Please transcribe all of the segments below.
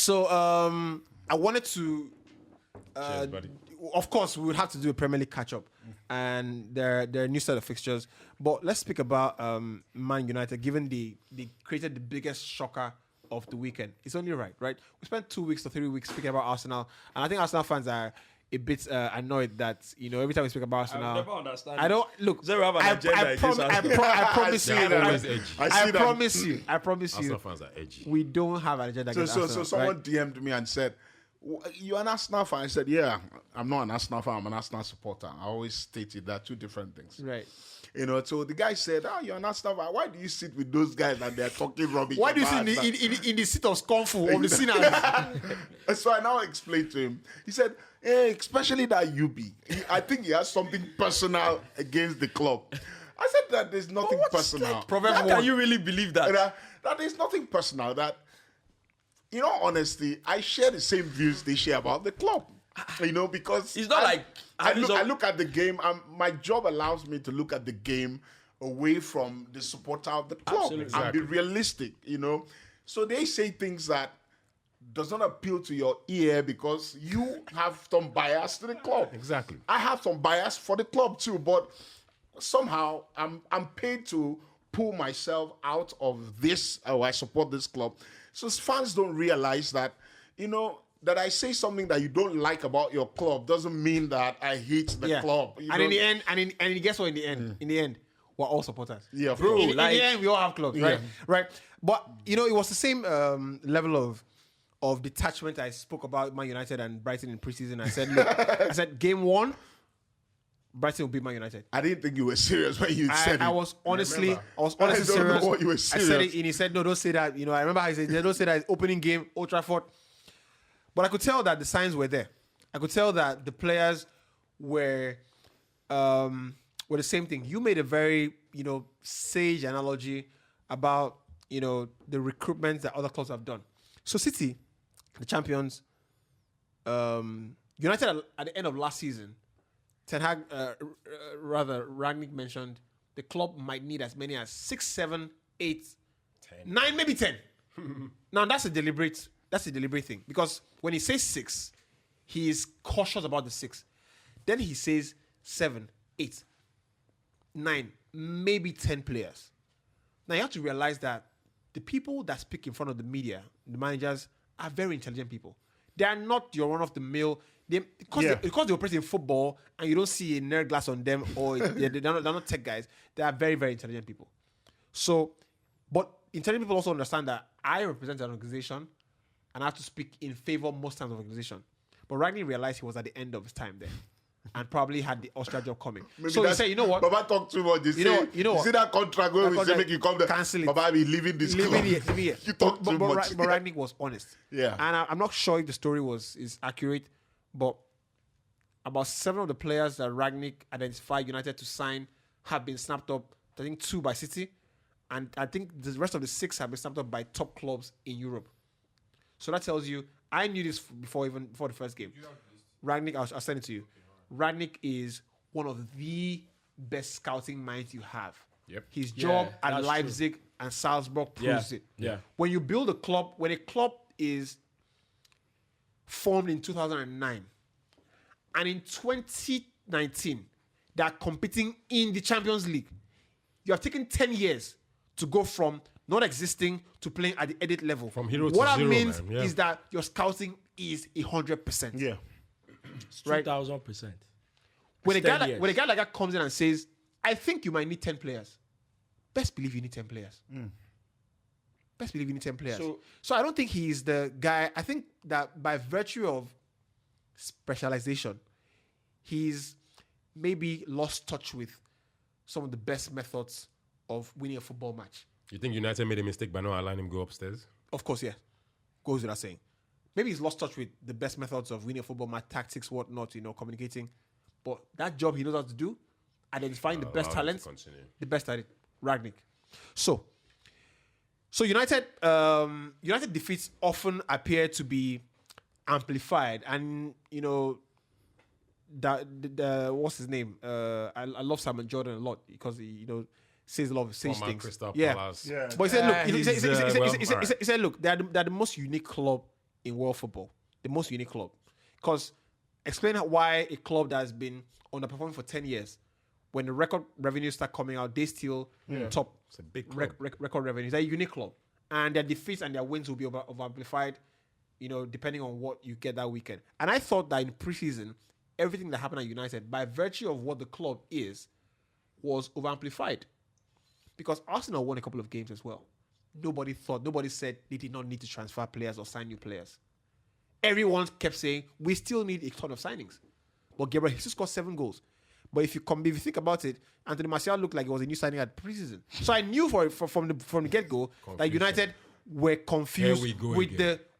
So I wanted to. Cheers, buddy. Of course, we would have to do a Premier League catch up, and there are a new set of fixtures. But let's speak about Man United, given they created the biggest shocker of the weekend. It's only right? We spent 2 weeks or 3 weeks speaking about Arsenal, and I think Arsenal fans are a bit annoyed that every time we speak about Arsenal, I never understand. I don't look. Zero have an agenda against Arsenal. I promise you. They're always edgy. I promise you. Arsenal fans are edgy. We don't have an agenda against So Arsenal. someone DM'd me and said, "You're an Arsenal fan." I said, "Yeah, I'm not an Arsenal fan. I'm an Arsenal supporter." I always stated that two different things. Right. So the guy said, "You're an Arsenal fan. Why do you sit with those guys and they're talking rubbish?" Why do you about sit Arsenal?" in the seat of Scornful of the sinners? So I now explained to him. He said, "Hey, especially that UB. I think he has something personal against the club." I said that there's nothing personal. How can you really believe that? That there's nothing personal. That, in all honesty, I share the same views they share about the club. Because It's not like I look at the game. My job allows me to look at the game away from the supporter of the club and be realistic. So they say things that does not appeal to your ear because you have some bias to the club. Exactly. I have some bias for the club too, but somehow I'm paid to pull myself out of this. I support this club. So fans don't realize that, that I say something that you don't like about your club doesn't mean that I hate the club. And in the end, and guess what? In the end, we're all supporters. Yeah, Bro, In the end, we all have clubs, right? Yeah. Right. But it was the same level of detachment I spoke about Man United and Brighton in preseason. I said, look, game 1, Brighton will beat Man United. I didn't think you were serious when you said it. I was honestly I don't serious. know what you were I serious. said it, and he said, "No, don't say that." I remember how he said, "Don't say that." It's opening game, Old Trafford. But I could tell that the signs were there. I could tell that the players were the same thing. You made a very sage analogy about the recruitment that other clubs have done. So City, the champions, United at the end of last season. Ten Hag, Rangnick mentioned the club might need as many as 6, 7, 8, 9, maybe 10. Now that's a deliberate thing because when he says 6, he is cautious about the 6. Then he says 7, 8, 9, maybe 10 players. Now you have to realize that the people that speak in front of the media, the managers, are very intelligent people. They are not your run-of-the-mill. Because they operate in football and you don't see a nerd glass on them or they're not tech guys, they are very, very intelligent people. So, but intelligent people also understand that I represent an organization and I have to speak in favor most times of organization. But Ragnick realized he was at the end of his time there and probably had the Austria job coming. So he said, you know what? Baba talk too much. You know what? See that contract where we say make you come there. Cancel it. Baba be leaving this club. Leave it. You talk too much. But Ragnick was honest. Yeah. And I'm not sure if the story is accurate, but about 7 of the players that Ragnick identified United to sign have been snapped up. I think 2 by City, and I think the rest of the 6 have been snapped up by top clubs in Europe. So that tells you, I knew this before the first game. Ragnick, I'll send it to you. Ragnick is one of the best scouting minds you have. Yep. His job at that's Leipzig and Salzburg proves it. Yeah. When you build a club, when a club is formed in 2009, and in 2019, they are competing in the Champions League. You have taken 10 years to go from not existing to playing at the elite level. From hero to what zero, that means man. Yeah. is that your scouting is 100%. Yeah. Right. 2,000%. When a It's 10 guy years. like that comes in and says, "I think you might need 10 players," best believe you need 10 players. Best believe you need 10 players. So I don't think he's the guy. I think that by virtue of specialization, he's maybe lost touch with some of the best methods of winning a football match. You think United made a mistake by not allowing him go upstairs? Of course, yeah. Goes without saying. Maybe he's lost touch with the best methods of winning a football match, tactics, whatnot, communicating. But that job he knows how to do, identifying the best Allow him to talent, continue. the best at it, Ragnick. So United defeats often appear to be amplified, and that what's his name? I love Simon Jordan a lot because he says a lot of sage Former things. Crystal Yeah. Palace. Yeah. But he said, look, He's, he said, look, they're the most unique club in world football, the most unique club. Because explain why a club that has been underperforming for 10 years, when the record revenues start coming out, they still top It's a big club. record revenues. They're a unique club. And their defeats and their wins will be over amplified, depending on what you get that weekend. And I thought that in preseason, everything that happened at United, by virtue of what the club is, was over amplified. Because Arsenal won a couple of games as well. Nobody said they did not need to transfer players or sign new players. Everyone kept saying, we still need a ton of signings. But Gabriel Jesus scored 7 goals. But if you think about it, Anthony Martial looked like he was a new signing at preseason. So I knew from the get-go that United were confused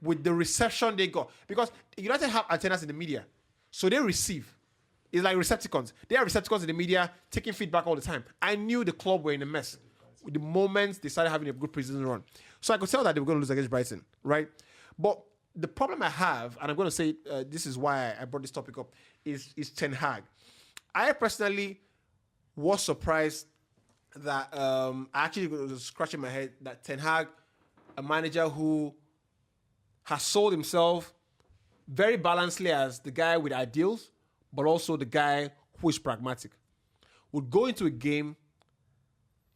with the reception they got. Because United have antennas in the media. So they receive. It's like Recepticons. They are Recepticons in the media, taking feedback all the time. I knew the club were in a mess the moment they started having a good preseason run. So I could tell that they were going to lose against Brighton, right? But the problem I have, and I'm going to say this is why I brought this topic up, is Ten Hag. I personally was surprised that I actually was scratching my head that Ten Hag, a manager who has sold himself very balancedly as the guy with ideals, but also the guy who is pragmatic, would go into a game.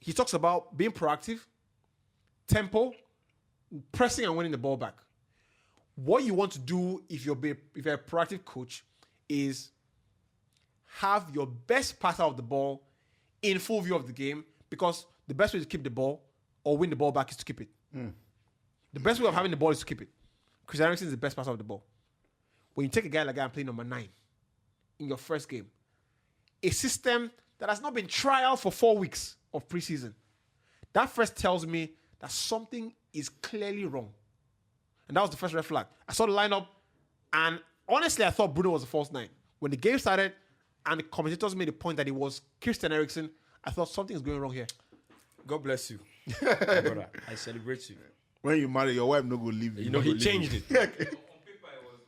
He talks about being proactive, tempo, pressing and winning the ball back. What you want to do if you're a proactive coach is have your best passer of the ball in full view of the game, because the best way to keep the ball or win the ball back is to keep it. The best way of having the ball is to keep it. Chris Eriksen is the best passer of the ball. When you take a guy like that and play number 9 in your first game, a system that has not been trialed for 4 weeks of preseason, that first tells me that something is clearly wrong. And that was the first red flag. I saw the lineup, and honestly, I thought Bruno was a false 9. When the game started, and the commentators made the point that it was Christian Eriksen, I thought something is going wrong here. God bless you, brother. I celebrate you. When you marry, your wife no go leave you. He changed it.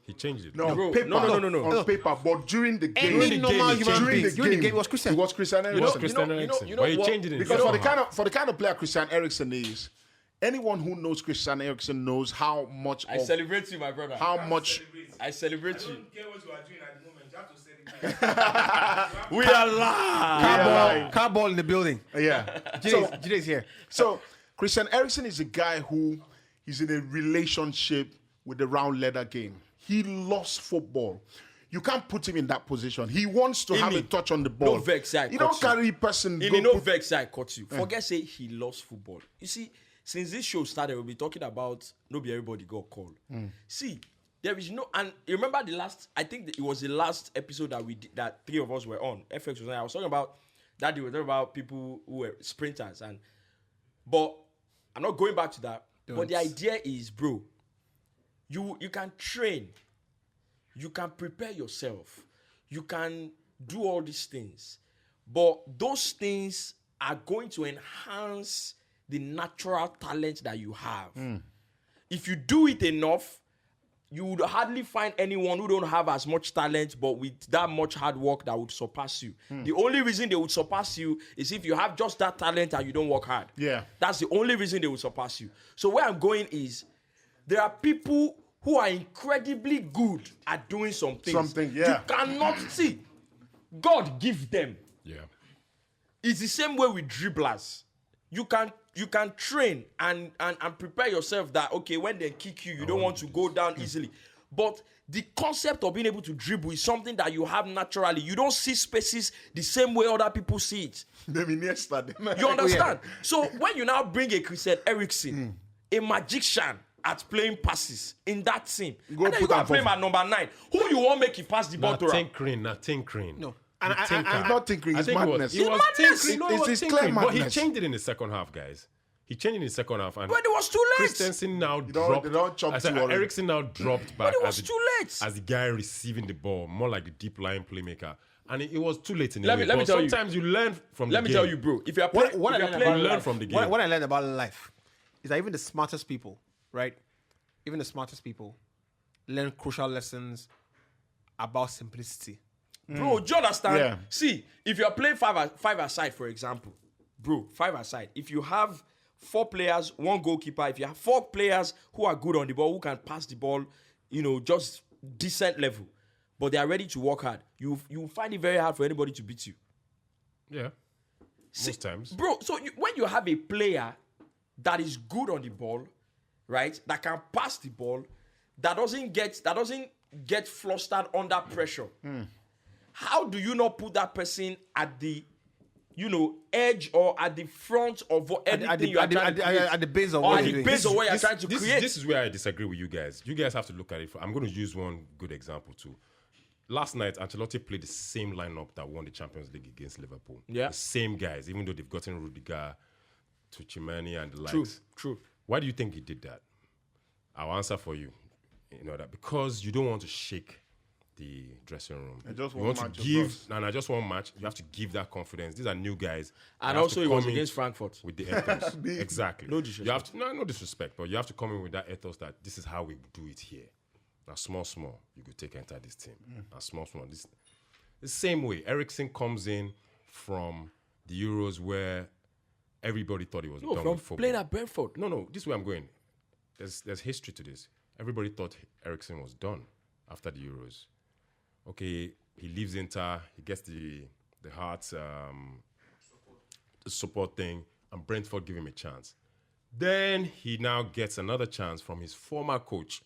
He changed it. No, Bro, on paper, no. on paper, but during the game, Any normal human being, during the game, it was Christian. It was Christian It was Eriksen. Christian Eriksen. you know But he what? changed it in Because the for the second half. kind of player Christian Eriksen is, anyone who knows Christian Eriksen knows how much I celebrate you, my brother. how much I celebrate you. Care what you are doing at the moment. You have to celebrate. We are live. Car ball in the building. yeah. Jide is here. So Christian Eriksen is a guy who is in a relationship with the round leather game. He loves football. You can't put him in that position. He wants to have a touch on the ball. No vex, I you cut don't you. carry person. In go the no put- vex, I caught you. Forget say he loves football. You see, since this show started, we'll be talking about nobody everybody got called. See, there is no, and you remember the last, I think it was the last episode that we did, that 3 of us were on. FX was on. I was talking about that they were talking about people who were sprinters, but I'm not going back to that. But the idea is, bro, you can train, you can prepare yourself, you can do all these things, but those things are going to enhance the natural talent that you have. If you do it enough, you would hardly find anyone who don't have as much talent, but with that much hard work that would surpass you. The only reason they would surpass you is if you have just that talent and you don't work hard. Yeah. That's the only reason they will surpass you. So where I'm going is, there are people who are incredibly good at doing some things. Something, yeah. You cannot see. God give them. Yeah. It's the same way with dribblers. You can train and prepare yourself that, okay, when they kick you, you don't want to go down easily. But the concept of being able to dribble is something that you have naturally. You don't see spaces the same way other people see it. You understand? So when you now bring a Christian Eriksen, a magician at playing passes in that team, Go and then you put go am and play him for- at number 9, who you want make you pass the ball Not to? Am? tinkering. No. And I'm not thinking. It's madness. He was madness. tinkering. No, It's he was his clear tinkering. But he madness. changed it in the second half, guys. He changed it in the second half. And But it was too late. Christensen now don't- dropped. they don't chop I said, too already. Eriksen now dropped back it was as, too late. as the guy receiving the ball, more like the deep line playmaker. And it was too late in the Let way. me But tell you. sometimes you learn from the Let me game. tell you, bro. If you are playing, What I learned You about learn life- from the game. What I learned about life is that even the smartest people, right? Even the smartest people learn crucial lessons about simplicity. bro, do you understand? Yeah. See, if you are playing five aside, for example, bro, 5 aside. If you have 4 players, 1 goalkeeper, if you have 4 players who are good on the ball, who can pass the ball, just decent level, but they are ready to work hard, you find it very hard for anybody to beat you. Yeah. Most times. Bro, so when you have a player that is good on the ball, right, that can pass the ball, that doesn't get flustered under pressure, how do you not put that person at the edge or at the front of anything you are trying to create? At the base of Or what at you're the doing. base of what you're trying to create. This is where I disagree with you guys. You guys have to look at it. I'm going to use one good example too. Last night, Ancelotti played the same lineup that won the Champions League against Liverpool. Yeah. The same guys, even though they've gotten Rudiger, Tuchimani, and the likes. True. Why do you think he did that? I'll answer for you. You know that because you don't want to shake the dressing room. just you one want to match of give, us. just one match. You have to give that confidence. These are new guys. And You have also to it was come in against Frankfurt. with the ethos. Exactly. No disrespect. You have to no disrespect, but you have to come in with that ethos that this is how we do it here. Now, small, you could take enter this team. Now, small, this. The same way, Eriksen comes in from the Euros where everybody thought he was done From with football. playing at Brentford. No, this is where I'm going. There's history to this. Everybody thought Eriksen was done after the Euros. Okay, he leaves Inter, he gets the heart, the support thing, and Brentford give him a chance. Then he now gets another chance from his former coach,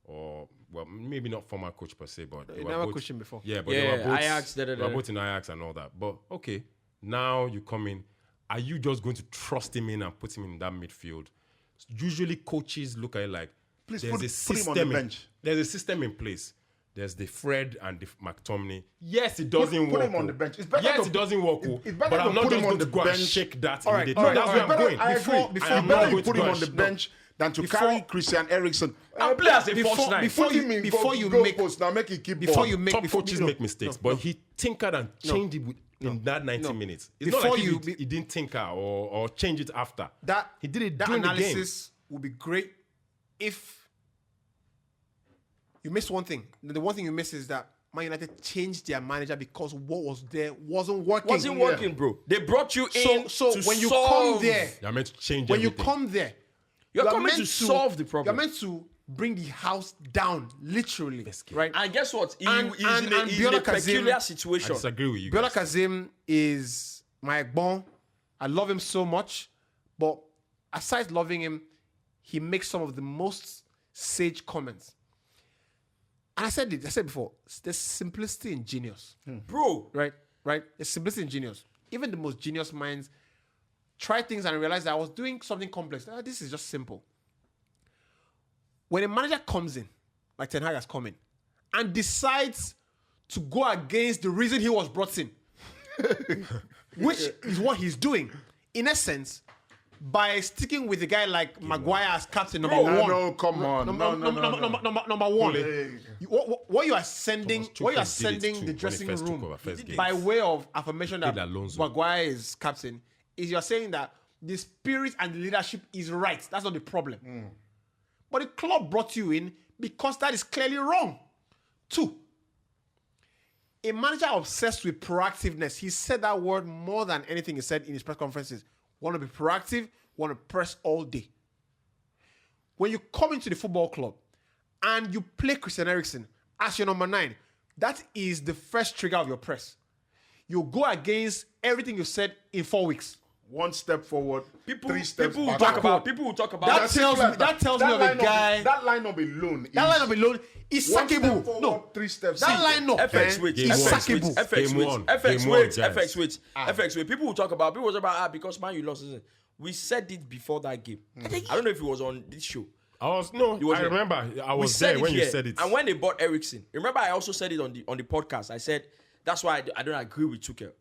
or well, maybe not former coach per se, but they were never both- coached him before. Yeah, but Yeah, they were both Ajax, They were both in Ajax and all that. But okay, now you come in. Are you just going to trust him in and put him in that midfield? Usually, coaches look at it like Please there's put- a put system. him on the bench. There's a system in place. There's the Fred and the McTominay. Yes, it doesn't put work. him on oh. the bench. It's better Yes, to- it doesn't work. oh. it's better But to I'm not put just him on going to the go and bench. shake that All right, immediately. all right, That's all where right. I'm going. I Before- agree. before- You I'm better not you going put to him go on the and- bench than to Before- carry Christian Eriksen. And play as a false nine. before Put him in before goal- you goal make- post, now make it keep before ball. you make Top before, coaches no, make mistakes, no, but no. he tinkered and changed it in that 90 minutes. It's not Before like you- he didn't tinker or change it after. that he did it that during the game. analysis would be great if you missed one thing. The one thing you missed is that Man United changed their manager because what was there wasn't working. Wasn't working, bro. They brought you in So to when you solve- come there, You're meant to change when you everything. come there, You're you are coming meant to solve the problem. You're meant to bring the house down, literally, right? And guess what? He's And in a Biola Kazim- peculiar I situation. disagree with you Biola guys. Kazim is my bon. I love him so much, but aside loving him, he makes some of the most sage comments. And I said before, there's simplicity in genius. Bro, Right? There's simplicity in genius. Even the most genius minds try things and realize that I was doing something complex. This is just simple. When a manager comes in, like Ten Hag has come in, and decides to go against the reason he was brought in, which is what he's doing, in essence, by sticking with a guy like Maguire as captain number one. No, come on. Number one. What you are sending, Thomas what you are Tuchel did it sending too the when he dressing first took room over first game. by way of affirmation that Played Alonso. Maguire is captain is you're saying that the spirit and the leadership is right. That's not the problem. But the club brought you in because that is clearly wrong. 2, a manager obsessed with proactiveness. He said that word more than anything he said in his press conferences. Want to be proactive, want to press all day. When you come into the football club and you play Christian Eriksen as your number 9, that is the first trigger of your press. You go against everything you said in 4 weeks. One step forward, people, 3 steps people will back. talk about. People will talk about. That tells me of a guy. That lineup alone. That lineup alone is One step sackable. forward, No, 3 steps that back. lineup FX man, switch, Game is one. sackable. FX Game switch, one. FX Game one, switch, guys. FX switch, FX switch. People will talk about. People will talk about because man, you lost. Isn't it? We said it before that game. I don't know if it was on this show. I was was I there. remember. I We was said there it when you here. said it. And when they bought Eriksen, remember I also said it on the podcast. I said that's why I don't agree with Tuchel.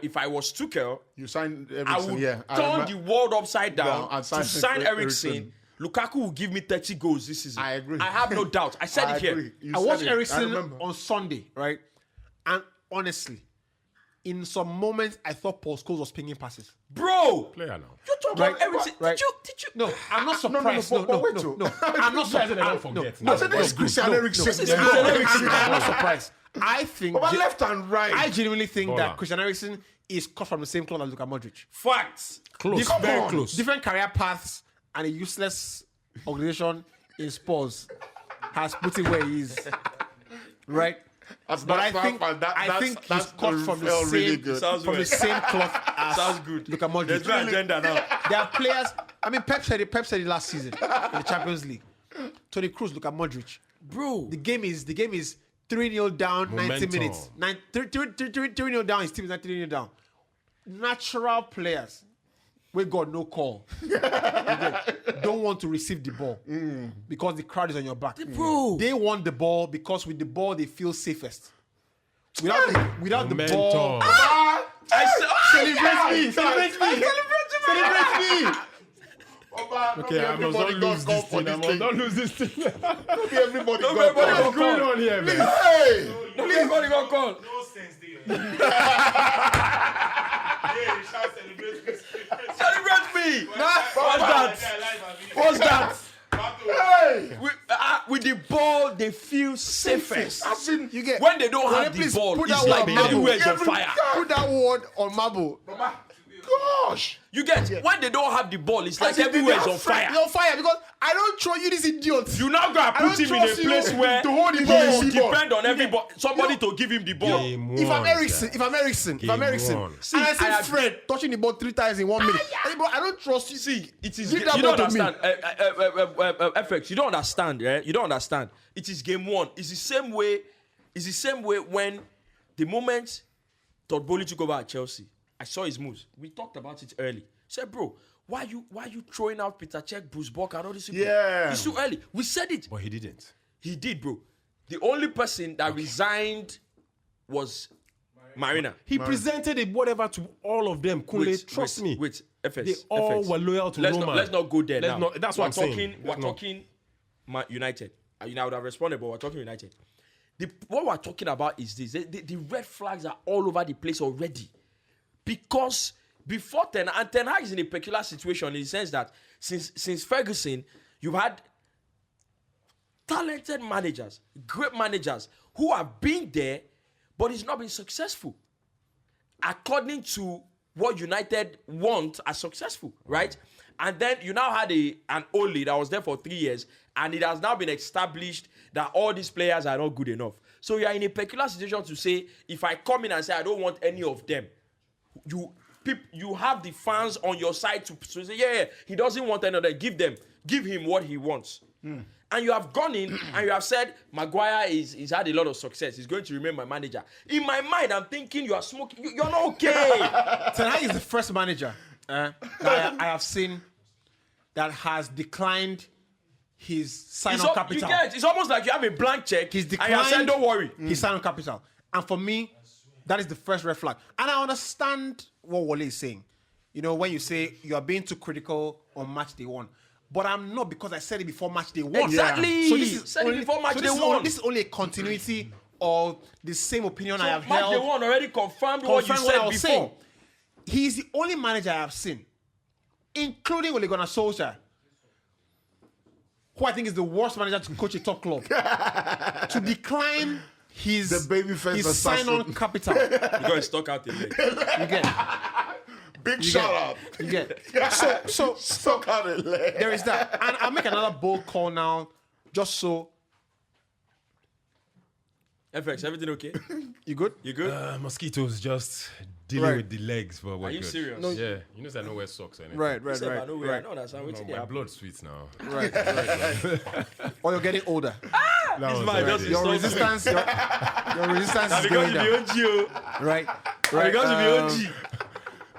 If I was Tuchel, You signed I Eriksen, would yeah. turn the world upside down and to sign Eriksen. Eriksen. Lukaku will give me 30 goals this season. I agree. I have no doubt. I said I it here. agree. You I said watched it. I Eriksen remember. on Sunday, right? And honestly, in some moments, I thought Paul Scholes was pinging passes. Bro, Player now. you talk Right, about Eriksen. right. Did you? No, I'm not no, surprised. but wait no, till- no. I'm not surprised. Don't forget. I said this is Christian Eriksen. I'm not surprised. I think. But left and right. I genuinely think Baller. that Christian Eriksen is cut from the same cloth as Luka Modric. Facts. Close. Come Very on. close. Different career paths and a useless organization in Spurs. has put him where he is. Right? As But I Arsenal think fan, I think that's he's cut from the felt same really good. Sounds from the good. same cloth as Sounds good. Luka Modric. There's no agenda now. There are players. I mean, Pep said it last season in the Champions League. Toni Kroos, Luka Modric. Bro. The game is 3-0 down, 90 Momentum. minutes. 3-0 down. His team is not 3-0 down. Natural players, we got no call. Don't want to receive the ball because the crowd is on your back. Bro. They want the ball because with the ball they feel safest. Without the ball, Momentum. Celebrate me! Celebrate me! Okay, I must not lose this thing. I must not lose this thing. Everybody got everybody call. What's going on here, man? Hey! Please, everybody got call. No sense there. Yeah, you shout celebrate me. Celebrate me. What's that? What's What's that? Hey! With the ball, they feel safest. As in, you get When they don't Can have you the please ball, put it's that like word on everywhere is on Every fire. time. put that word on marble. gosh! You get when they don't have the ball, it's like As in, everywhere is they on are fire. You're on fire because I don't throw you this idiot. You now go and don't put him in a trust you place where to hold the he ball. will depend on everybody, somebody to give him the ball. Game If I'm one, Ericsson, sir. if I'm Ericsson, Game one. and I see I agree. Fred touching the ball 3 times in 1 minute, hey, bro, I don't trust you. See, it is. Give You that don't ball to me. understand. FX, you don't understand, right? You don't understand. It is game one. It's the same way. It's the same way when the moment Todd Bowley took over at Chelsea, I saw his moves. We talked about it early. Said, bro, why you throwing out Peter Cech, Bruce Bock, and all these people? Yeah. It's too early. We said it. But he didn't. He did, bro. The only person that resigned was Marina. He presented a whatever to all of them. Kunle, trust me. Wait, FS. They all FS. were loyal to Roman. Let's not go there Let's now. not- that's what I'm saying. We're Let's not- talking United. You know, I would have responded, but we're talking United. What we're talking about is this. The red flags are all over the place already. Because before Ten Hag is in a peculiar situation in the sense that since Ferguson, you've had talented managers, great managers who have been there, but it's not been successful according to what United want as successful, right? And then you now had an Ole that was there for 3 years, and it has now been established that all these players are not good enough. So you are in a peculiar situation to say, if I come in and say I don't want any of them, you have the fans on your side to say, yeah, he doesn't want another. Give him what he wants. And you have gone in and you have said, Maguire he's had a lot of success. He's going to remain my manager. In my mind, I'm thinking you are smoking. You're not okay. Ten Hag is the first manager that I have seen that has declined his sign-on capital. It's almost like you have a blank check. He's And you declined. have said, don't worry. His sign-on capital, and for me, that is the first red flag. And I understand what Wale is saying. You know, when you say you are being too critical on match day one, but I'm not, because I said it before match day one. Exactly. So this is Said it only, before match so day this is one. only, this is only a continuity of the same opinion I have Match held. day one already confirmed what you Confirm what I said was before. saying. He's the only manager I have seen, including Ole Gunnar Solskjaer, who I think is the worst manager to coach a top club, to decline his The babyface his assassin. sign-on capital. You got to stock out the leg. You get, Big shout out. you get. So Stuck out the leg. there is that, and I'll make another bold call now, just so FX, everything okay? you good. You good? Mosquitoes just dealing Right. with the legs, but we're Are you good. serious? No. Yeah, you know I don't wear socks or anything. Right, right, Say, right, I know right, I don't understand. What's No, in my there? blood sweet now. right. Or you're getting older. That This was man already- just Your is resistance, your resistance is because going you down. be OG, Right, oh. right. Because you be OG.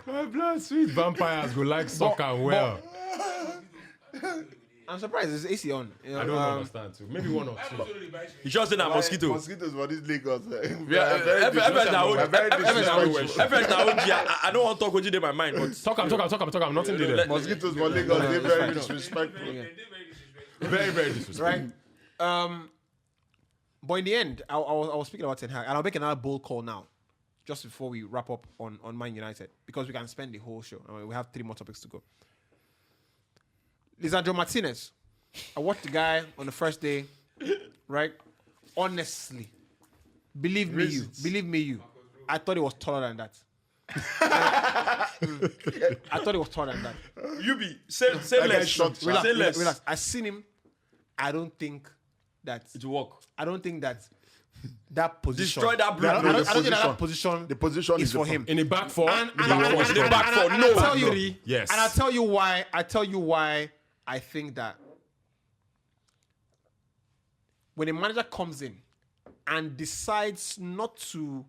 My blood sweet. Vampires go like soccer well. I'm surprised. It's AC on. You know, I don't understand too. Maybe one or two. You just say that mosquito. Mosquitoes for this Lagos. Yeah, FX now OG. Very disrespectful. FX now OG. I don't want to talk OG in my mind, but Talk, I'm nothing did there. Mosquitoes for Lagos, they're very disrespectful. Very, very disrespectful. right. But in the end, I was speaking about Ten Hag, and I'll make another bold call now, just before we wrap up on Man United, because we can spend the whole show. I mean, we have 3 more topics to go. Lisandro Martinez. I watched the guy on the first day, right? Honestly, believe me, you. I thought he was taller than that. I thought he was taller than that. you be say guy less. shot Say less. Relax. I seen him. I don't think that It will work. I don't think that position. Destroy that I blue. don't, I don't think that position. The position is is for the- him. In the back four. And the back four is the strong. back four, and no. I'll tell you, No. Yes. And I'll tell you why. I think that when a manager comes in and decides not to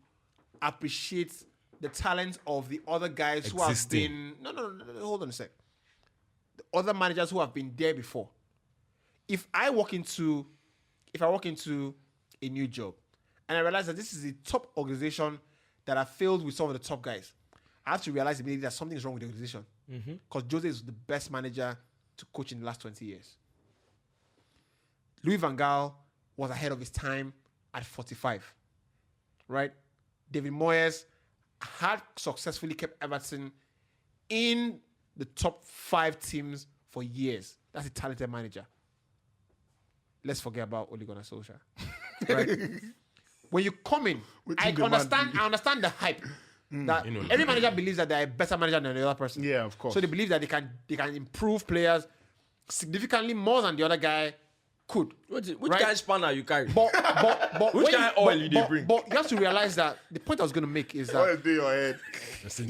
appreciate the talent of the other guys who have Existing. been no, hold on a sec. The other managers who have been there before. If I walk into a new job and I realize that this is a top organization that are filled with some of the top guys, I have to realize immediately that something is wrong with the organization. Because Jose is the best manager to coach in the last 20 years. Louis van Gaal was ahead of his time at 45. Right? David Moyes had successfully kept Everton in the top 5 teams for years. That's a talented manager. Let's forget about Ole Gunnar Solskjaer. Right? When you come in, I understand the hype. That every manager believes that they're a better manager than the other person. Yeah, of course. So they believe that they can improve players significantly more than the other guy could. Which Right? kind of spanner you carry? But Which when kind of oil did they bring? But you have to realize that the point I was going to make is What that is in your head?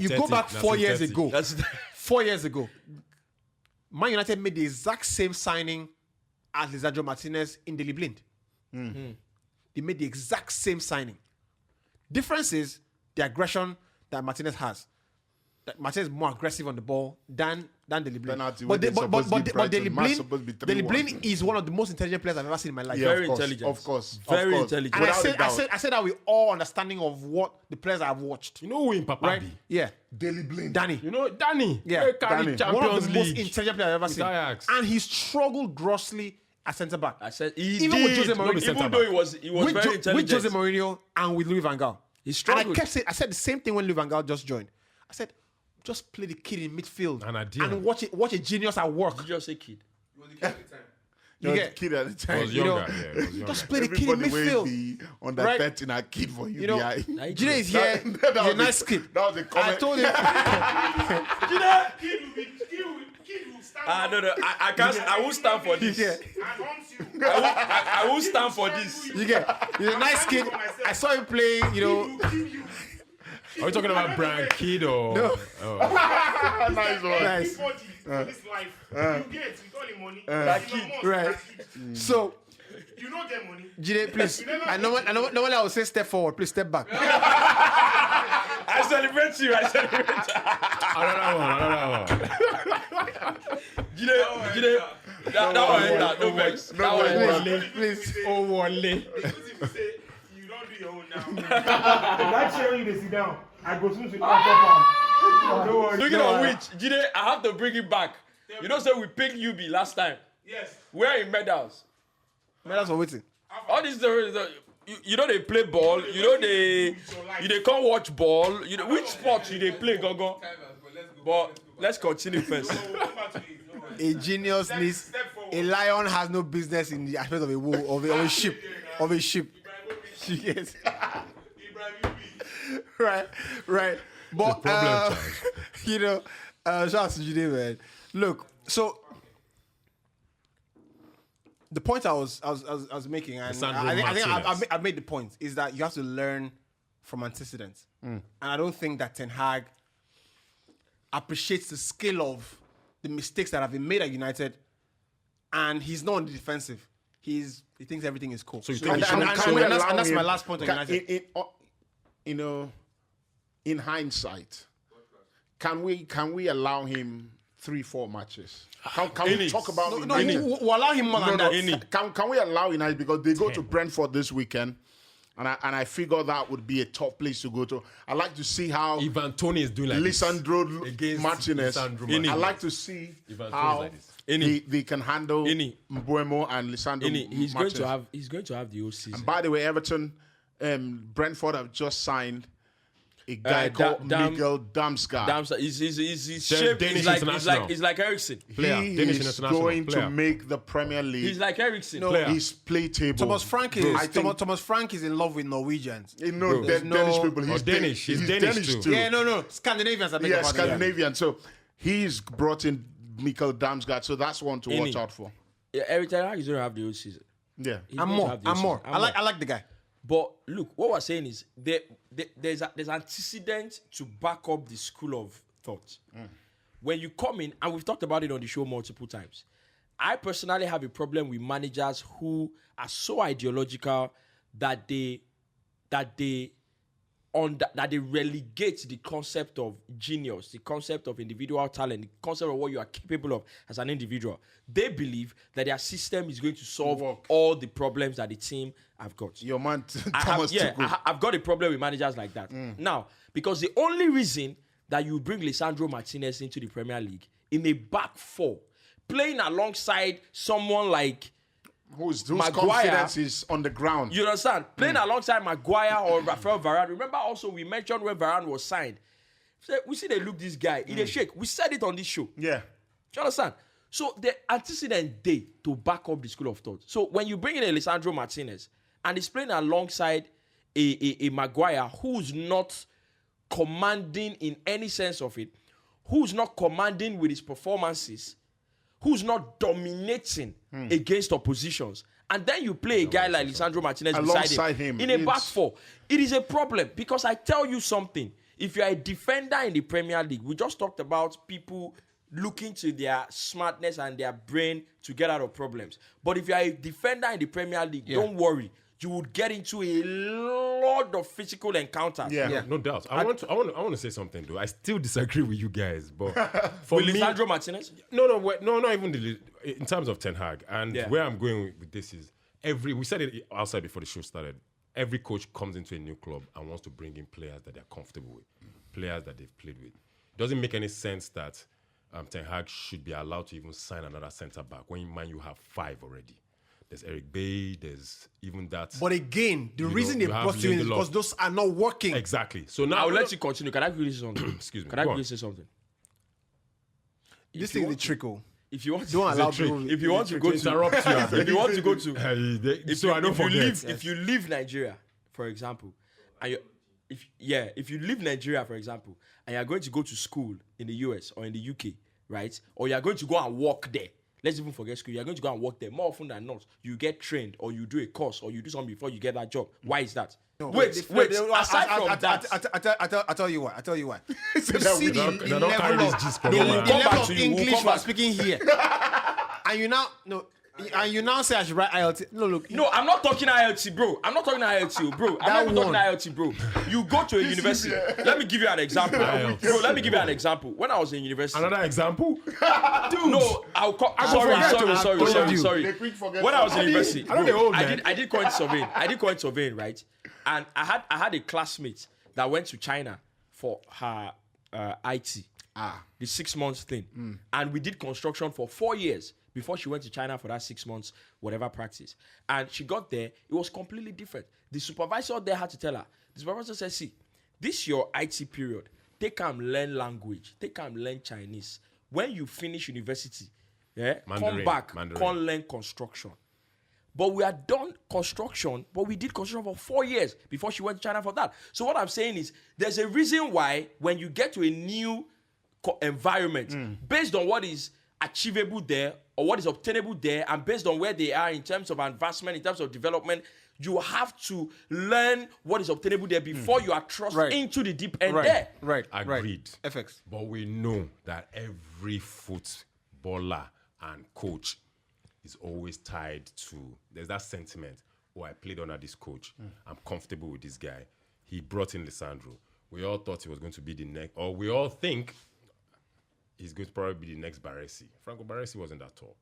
you go back 4 years ago. That's 4 years ago, Man United made the exact same signing as Lisandro Martinez in Daily Blind. They made the exact same signing. Difference is the aggression that Martinez has. That Martinez is more aggressive on the ball than Daily Blind. Penalty But when they supposed to be Daily Brighton. Match supposed to be Blind, Daily 3-1. Blind is one of the most intelligent players I've ever seen in my life. Yeah, Very of course, intelligent. Of course. Very of course. intelligent. And Without a doubt. I said that with all understanding of what the players I've watched. You know who in Papa Right? be? Yeah. Daily Blind. Danny. You know Danny. Yeah, Where carry Danny. One of Champions the most League. intelligent players I've ever With seen. Ajax. And he struggled grossly at centre back. I said he Even did. with Jose Mourinho, Even though he was with, very intelligent. with Jose Mourinho and with Louis van Gaal. He And struggled. I said the same thing when Louis van Gaal just joined. I said, just play the kid in midfield And I did. and watch a genius at work. Did you just say kid? You was the kid at the time. You You're get- the kid at the I time. was you know, younger. Yeah, I was younger. Just play the kid in Everybody will midfield. be under Right? 13 a kid for you. You know, Now Jide you is do here. That He's a was nice a- kid. that was a I comment. told him. Kid will stand Ah, up no. I can't. I won't stand for this. Yeah. and hunt you. I won't stand for this. You get. He's a nice kid. I saw him playing. You know. He will kill you. Are we talking about Brian Kidd or? No. Oh. Nice one. Nice. Everybody for this life, you get with all the money. That Elon kid, Musk, right. that kid. So, You know get money. Jide, please. I know. Normally I would say step forward. Please step back. I celebrate you. I celebrate you. Another one. Jide, that one enter. No vex. That one enter. Please. Oh, Wale. Because if you say you don't do your own now, That chair you dey sit down, I go soon to top Don't worry. Speaking of which, Jide, I have to bring it back. You know, say we picked UB last time. yes. Where in medals? Man, that's for waiting. All these you know they play ball. You know they come watch ball. You know which sport you they play, Gogo. But let's continue first. So we'll come back to it. Don't worry. A genius needs. Step forward. A lion has no business in the aspect of a wool of a ship. Of a ship. Yes. Ibrahimovic. Right. But problem child. you know, shout out to Jide, man. Look, so the point I was making, and Lisandro I think Martinez. I've made the point, is that you have to learn from antecedents, and I don't think that Ten Hag appreciates the scale of the mistakes that have been made at United, and he's not on the defensive. He thinks everything is cool. So you think he and, should- and, can we and that's, and that's my him- last point on can- United. you know, in hindsight, can we allow him 3-4 matches? Can we Innings. talk about No, United? we'll allow him more than that. Can we allow United, because they go to Brentford this weekend, and I figure that would be a top place to go to. I like to see how Ivan Toney is doing like Lisandro this against Martinez. Lisandro I Martinez. like to see Ivan Toney is how like this. they can handle Ini. Mbuemo and Lisandro He's Martinez. going to have the whole season. By the way, Everton, Brentford have just signed a guy called Miguel Damsgaard. Damn, he's shaped. Danish He's international. like Ericsson. Player, He Danish is international going player. to make the Premier League. He's like Ericsson. Player. His play table. Thomas Frank is I think, Thomas Frank is in love with Norwegians. you know, There's Danish no- people. He's Danish. He's Danish too. Yeah, no, Scandinavians are Yeah, Scandinavian. So he's brought in Mikael Damsgaard. So that's one to watch Ini. out for. Yeah, every time he's going to have the whole season. Yeah. He's I'm going to more. have the I'm issues. more. I like the guy. But look, what we're saying is there's antecedent to back up the school of thought. When you come in, and we've talked about it on the show multiple times, I personally have a problem with managers who are so ideological that they relegate the concept of genius, the concept of individual talent, the concept of what you are capable of as an individual. They believe that their system is going to solve all the problems that the team have got. Your man, Thomas Tuchel. I've got a problem with managers like that. Now, because the only reason that you bring Lisandro Martinez into the Premier League in a back four, playing alongside someone like whose Maguire, confidence is on the ground. you understand? Playing alongside Maguire or Rafael Varane. Remember also we mentioned when Varane was signed. We see they look this guy in a shake. We said it on this show. Yeah. Do you understand? So the antecedent day to back up the school of thought. So when you bring in Lisandro Martinez and he's playing alongside a Maguire who's not commanding in any sense of it, who's not commanding with his performances, who's not dominating against oppositions, and then you play a guy like Lisandro Martinez Alongside beside him him, in a back it's- four, it is a problem. Because I tell you something, if you're a defender in the Premier League, we just talked about people looking to their smartness and their brain to get out of problems. But if you're a defender in the Premier League, don't worry, you would get into a lot of physical encounters. Yeah. No doubt. I want to say something though. I still disagree with you guys, but for With me, Lisandro Martinez? no, not even in terms of Ten Hag. And Yeah. where I'm going with this is we said it outside before the show started. Every coach comes into a new club and wants to bring in players that they're comfortable with, players that they've played with. It doesn't make any sense that Ten Hag should be allowed to even sign another centre back when you have 5 already. There's Eric Bailly, there's even that. But again, the You reason know, they you have brought you in is Lindelof. because those are not working. Exactly. So now I'll let you continue. Can I quickly say something? Excuse me. Can I Go quickly on. say something? This If thing you is a want to- trickle. If you want Don't allow trick. people. if you want to go to interrupt you. if you want to go to If if you leave Nigeria, for example, and if you leave Nigeria, for example, and you're going to go to school in the US or in the UK, right? Or you're going to go and work there. Let's even forget school. You're going to go and work there. More often than not, you get trained or you do a course or you do something before you get that job. Why is that? Wait. Aside from that, I tell you why. You that see we the they don't carry level this of gist the from level We'll come back of to you, we'll English come we're back. speaking here, and you now say I should write IELTS. No, look. no, I'm not talking IELTS, bro. I'm not talking IELTS, bro. I'm not even talking one. IELTS, bro. You go to a university. Let me give you an example. IELTS. Bro, let me give you an example. When I was in university, Another example? no, I'll call. Sorry. They quick forget When I was in something. university, I know the old I man. did quantity surveying, right? And I had a classmate that went to China for her IT, the 6 months thing, and we did construction for 4 years before she went to China for that 6 months whatever practice. And she got there, it was completely different. The supervisor there had to tell her. The supervisor said, "See, this your IT period. Take learn language. Take learn Chinese. When you finish university, come Mandarin, back, Mandarin. come learn construction." But we had done construction, but we did construction for 4 years before she went to China for that. So what I'm saying is, there's a reason why when you get to a new environment, based on what is achievable there or what is obtainable there, and based on where they are in terms of advancement, in terms of development, you have to learn what is obtainable there before you are thrust Right. into the deep end there. Right. Agreed. FX. But we know that every footballer and coach is always tied to, there's that sentiment, I played under this coach. I'm comfortable with this guy. He brought in Lisandro. We all thought he was going to be the next, or we all think he's going to probably be the next Baresi. Franco Baresi wasn't that tall.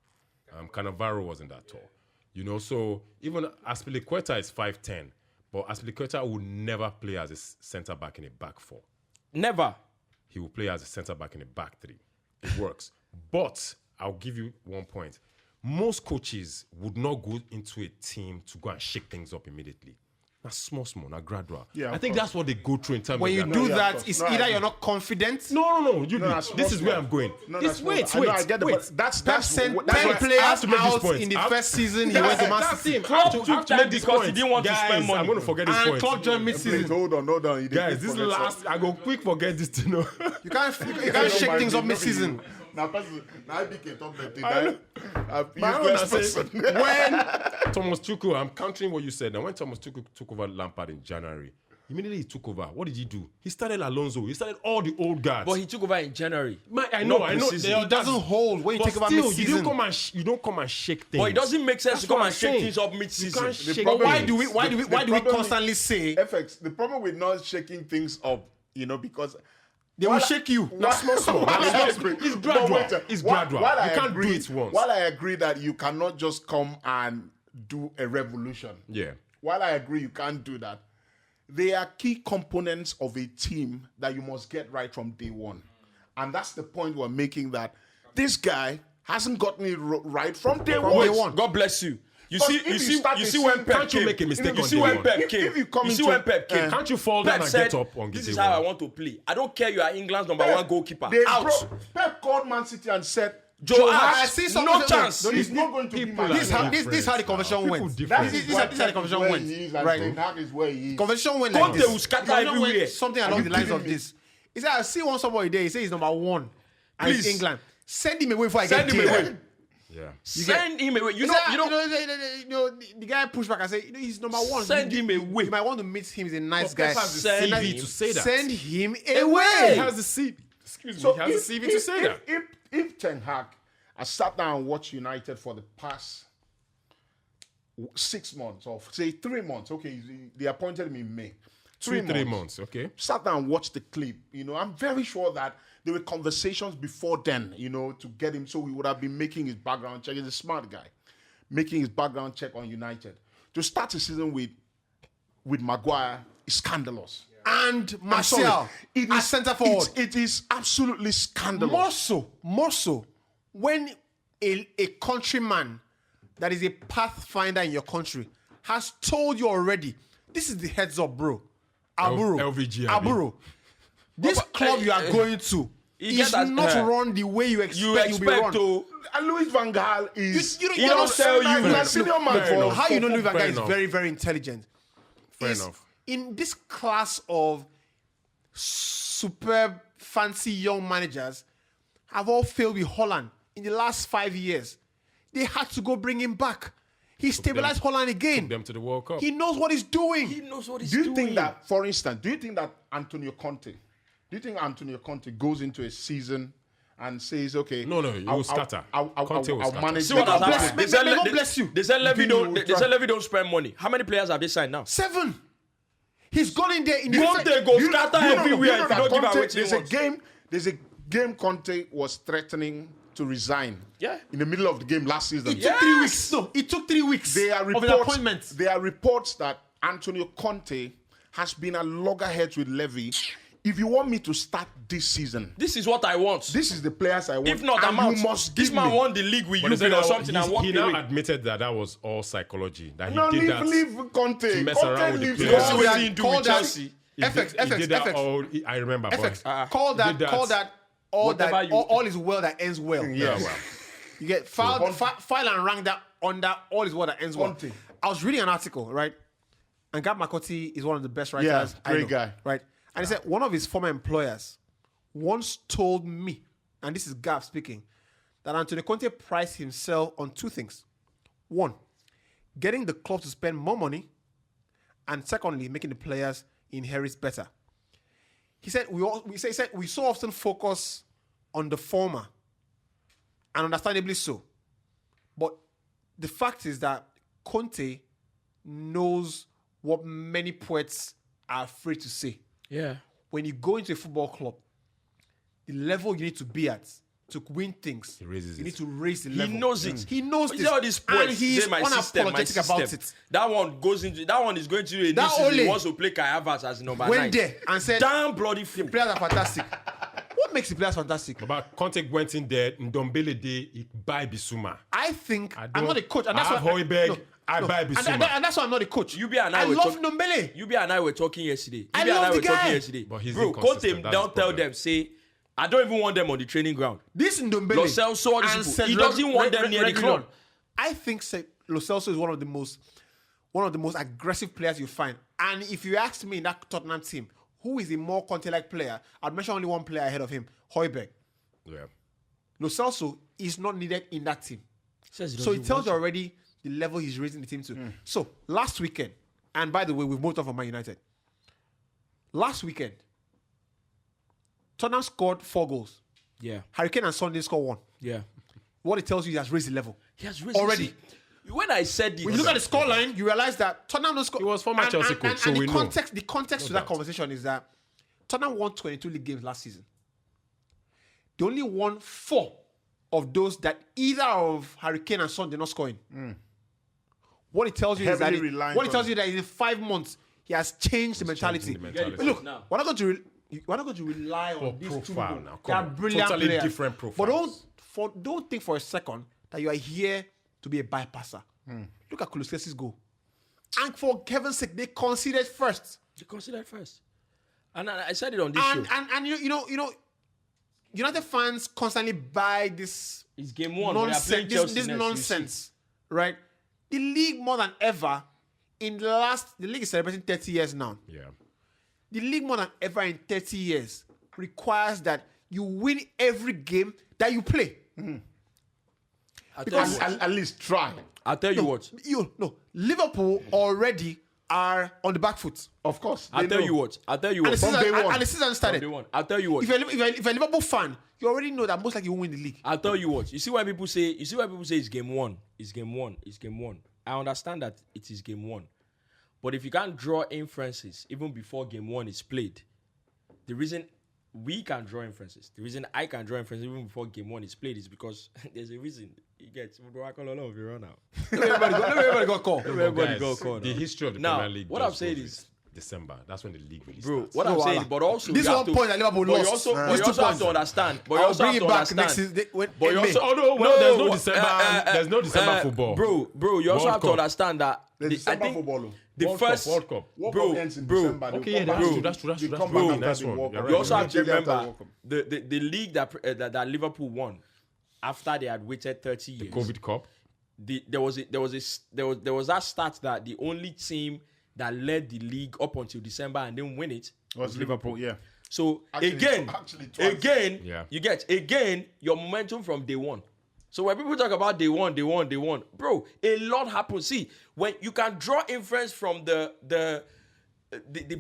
Cannavaro wasn't that tall. You know, so even Aspilicueta is 5'10", but Aspilicueta will never play as a centre back in a back four. Never. He will play as a centre back in a back three. It works. But I'll give you 1 point. Most coaches would not go into a team to go and shake things up immediately. Not small, not gradual. Yeah, I of think course. that's what they go through in terms When of you their- do yeah, of that, course. it's No, I either agree. you're not confident. No. that's This is where I'm going. No, This, that's wait, not- I know, wait, I get the- wait. but that's Pep sent that's 10 why- I players have to make this out point. in the I have- first season. He went to Man That's City. him. Klopp I have to took make time this because he point. didn't want to Guys, spend money. I'm going to forget this And point. Klopp joined Please, mid-season. hold on. You Guys, didn't this forget last, I go quick forget this to know. You can't shake things up mid-season. Now, person, now I became top 13. I know. My own, I say, when Thomas Tuchel, I'm countering what you said. Now, when Thomas Tuchel took over Lampard in January, immediately he took over. What did he do? He started Alonso. He started all the old guys. But he took over in January. I know. It doesn't hold when you But take over still, mid-season. you don't come and shake things. But it doesn't make sense That's to come what and I'm shake saying. things up You mid-season. can't shake problem Why things. do we The constantly problem say FX, the problem with not shaking things up, because they will shake you? Not small. It's gradual. It's gradual. While You I can't agree, do it once. While I agree that you cannot just come and do a revolution. Yeah. While I agree you can't do that, they are key components of a team that you must get right from day one. And that's the point we're making, that this guy hasn't gotten it right from day one. God bless you. You But see, if you you see, start you the see when season- Pep Can't you came. make a mistake You on see day when one? Pep came. If you come see into- when Pep came. Can't you fall down Pep and said, get up on this day is how one? I want to play. I don't care. You are England's number one goalkeeper. They Out. Pep called Man City and said, Joe I Hart, see no something- chance. no, he's not going to be People my This are how this how the conversation People went. different. That This is is why how the Pep conversation is where went. he is and Right. Ten Hag is where he is. Conversation went like Conte this. will scatter The conversation went everywhere. something Are along you the lines kidding of me? this. He said, I see one somebody there. He says he's number one. And it's Please. England. Send him away before I Send get him there. away. Yeah. Send him away. You He know, said, you know. the guy pushed back and said, he's number one. Send him away. You might want to meet him. He's a nice But guy. Pep has the Send CV him. to say that. Send him He away. has the CV. Excuse me. So He has the CV to say that. If Ten Hag has sat down and watched United for the past 6 months, or say 3 months, okay, they appointed him in May. 3 months, okay. Sat down and watched the clip. I'm very sure that there were conversations before then, to get him. So he would have been making his background check. He's a smart guy, making his background check on United. To start the season with Maguire is scandalous. And I'm sorry. Martial It as is centre forward. It is absolutely scandalous. More so, when a countryman that is a pathfinder in your country has told you already, this is the heads up, bro. Aburo. LVG, abi. Aburo. This But, club you are going to you is get that, not run the way you expect You it to be run. expect to. And Louis Van Gaal is... You don't- He you don't don't tell you. He's a senior man Fair for... enough. How you know Louis Van Fair Gaal is enough. very, very intelligent? Fair is enough. In this class of superb, fancy young managers, have all failed with Holland in the last 5 years. They had to go bring him back. He stabilized Holland again. Took them to the World Cup. He knows what he's doing. He knows what he's Do you doing. think that, for instance, Antonio Conte goes into a season and says, okay... No, he will scatter. Conte will I'll scatter. manage... See what has God bless- happened. may- They said may God Le- bless you. They said Levy You will don't. They try. said Levy don't spend money. How many players have they signed now? 7. He's gone in there in the Conte first- go You know- scatter you know everywhere that if you don't give Conte- away what he wants. There's a game Conte was threatening to resign. Yeah. In the middle of the game last season. It took 3 weeks. No, it took 3 weeks There are of his reports. appointment. There are reports that Antonio Conte has been at loggerheads with Levy. If you want me to start this season, This is what I want. this is the players I want. If not, and I'm out. you must This give man me. won the league with But he Juve said or that something and walked he now away. admitted that was all psychology. That he No, did that. leave Conte. to mess Conte around with the leaves players. See Call what that- he do call with that- Chelsea. He FX, did, he did that FX. all. I remember. FX. But Call he did that all Whatever that you- all is well that ends well. Yeah. well. You get file and rank that under all is well that ends well. Conte. I was reading an article, right? And Gab Makoti is one of the best writers. Yeah, I great know, guy. right? And he said one of his former employers once told me, and this is Gab speaking, that Antonio Conte priced himself on 2 things. 1, getting the club to spend more money, and secondly, making the players inherit better. He said we so often focus on the former, and understandably so. But the fact is that Conte knows what many poets are afraid to say. Yeah. When you go into a football club, the level you need to be at to win things, He raises you it. need to raise the He level. knows it. He knows You this. see all these and points, he's say my system, unapologetic about it. That one goes into. That one is going to a That new season. only- He wants to play Kai Havertz as number Went 9. there and said, Damn bloody fool. players are fantastic. What makes the players fantastic? But Conte went in there. Ndombele Day. He buy Bissouma. I think I I'm don't- not a coach, and I that's have why Højbjerg, I buy and, Bissouma. and that's why I'm not a coach. You be and I I were love talk- Ndombele. You and I were talking yesterday. I You and love I the were talking guy. yesterday. But he's Bro, Conte inconsistent, that's don't his tell problem. them, say, I don't even want them on the training ground. This Ndombele Lo Celso, all these and people, Cesc he doesn't want them near the Reguilon. club. I think Lo Celso is one of the most aggressive players you find. And if you ask me in that Tottenham team, who is a more Conte-like player, I'd mention only one player ahead of him, Højbjerg. Yeah. Lo Celso is not needed in that team. Says he So it doesn't tells want you already the level he's raising the team to. So last weekend, and by the way, we've moved on from Man United. Last weekend, Tottenham scored 4 goals. Yeah, Harry Kane and Son didn't score 1. yeah. What it tells you, he has raised the level. He has risen. Already. See, when I said this, When you look at the scoreline, you realize that Tottenham don't score. He was former Chelsea coach, so and we the know. context to that conversation is that Tottenham won 22 league games last season. They only won 4 of those that either of Harry Kane and Son did not score in. What it tells you is that Heavily reliant what it tells on- you that in 5 months he has changed the mentality. changing the mentality. Look, Now. we're not going to rely on these two profile people. now, They are come on. brilliant Totally players. different But profiles. don't think for a second that you are here to be a bypasser. Look at Kulusevski's goal. And for heaven's sake, they conceded first. you consider it first. And I said it on this And show. and you know, United fans constantly buy this It's game one. but they are playing nonsense, Chelsea this next, you nonsense, right? The league more than ever the league is celebrating 30 years now. Yeah. The league more than ever in 30 years requires that you win every game that you play. I'll tell you At, what. at least try. I'll tell you what. Liverpool already are on the back foot. Of course. I'll they tell know. you what. I'll tell you And what. the From season, day one. and the season From started. day one. I'll tell you what. If you're a Liverpool fan, you already know that most likely you won't win the league. I'll tell you what. You see why people say it's game one. It's game one. It's game one. I understand that it is game one. But if you can't draw inferences even before game one is played, the reason we can draw inferences, the reason I can draw inferences even before game one is played is because there's a reason. You get run out. Everybody got called. Everybody Guys, go call the now. history of the Now, Premier League. what just I'm saying goes is- with December. That's when the league really Bro, starts. what I'm No, saying, Wala. but also This you have one to- point that Liverpool but you lost. also, but These you 2 also have points. to understand. But you I'll also bring have it to back understand. next season. But you also, Oh no, there's no December. There's no December football. Bro, you also World have to Cup. understand that There's the, I December think football. the World first Cup, World Cup. World bro, Cup ends in bro. December. They Okay, come yeah, back. that's true. They That's come true. back Nice after the one. World You're Cup. right. You also have to Immediately after remember World Cup. the league that Liverpool won after they had waited 30 years. COVID Cup. There was that stat that the only team that led the league up until December and didn't win it Was Liverpool, yeah. So Actually, again, twice. Yeah. you get your momentum from day one. So when people talk about day one, bro, a lot happens. See, when you can draw inference from the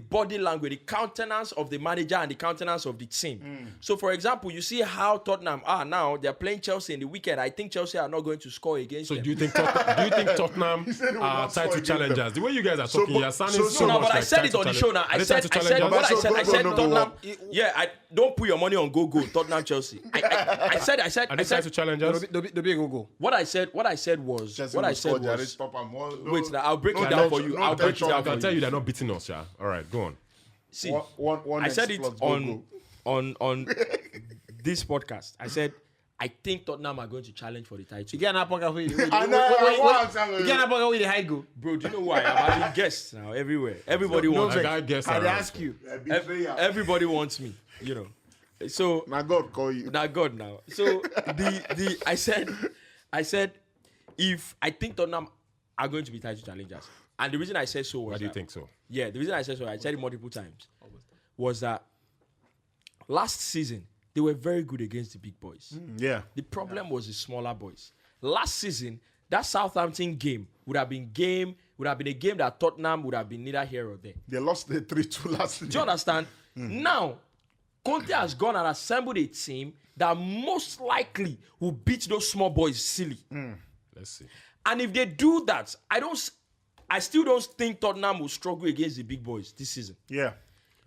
body language, the countenance of the manager and the countenance of the team. So, for example, you see how Tottenham are now. They're playing Chelsea in the weekend. I think Chelsea are not going to score against So them. do you think Tottenham said he will are not score title against them. challengers? The way you guys are So, talking, but- you're sounding so- so No, much but I like said it title on the show now. challengers. I Are they said title challengers? what I So said. I go, said no, Tottenham. no. Yeah, I don't put your money on go Tottenham Chelsea. I said Are they title challengers? They'll be a go. what I said was Chelsea what I will score, said Jared, was. stop and more. No, Wait, now I'll break no it down tension, for you. no I'll break it tension. down I for can tell you. you they're not beating us, yeah. All right, go on. See, One I said it exploit, go. on this podcast. I said I think Tottenham are going to challenge for the title. You get an apple with I know, I want you get an apple with the high go. Bro, do you know who I am? I'm having guests now everywhere. Everybody wants I me. gotta guess I around. ask you. Everybody wants me. You know. So Now God call you. now God now. So I said if I think Tottenham are going to be title challengers, and the reason I said so was Why do you that- think so? Yeah, the reason I said so, I said it multiple times, was that last season they were very good against the big boys. Yeah. The problem was the smaller boys. Last season, that Southampton game would have been a game that Tottenham would have been neither here or there. They lost the 3-2 last Do you season. understand? Now, Conte has gone and assembled a team that most likely will beat those small boys silly. Let's see. And if they do that, I still don't think Tottenham will struggle against the big boys this season. Yeah.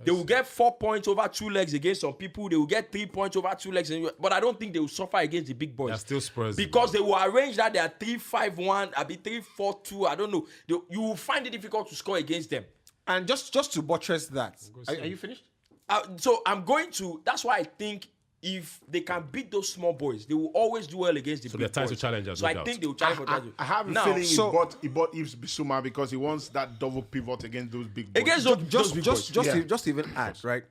They will get 4 points over 2 legs against some people. They will get 3 points over 2 legs. But I don't think they will suffer against the big boys. They're still Spurs. Because they will arrange that they are 3-5-1, I'll be 3-4-2. I don't know. You will find it difficult to score against them. And just to buttress that, are you finished? So I'm going to. That's why I think if they can beat those small boys, they will always do well against the So big they're title boys. challengers, So no I doubt. think they will challenge for title. I have a Now, feeling so- he bought Yves Bissouma because he wants that double pivot against those big boys. against those big boys. Just to even add, right?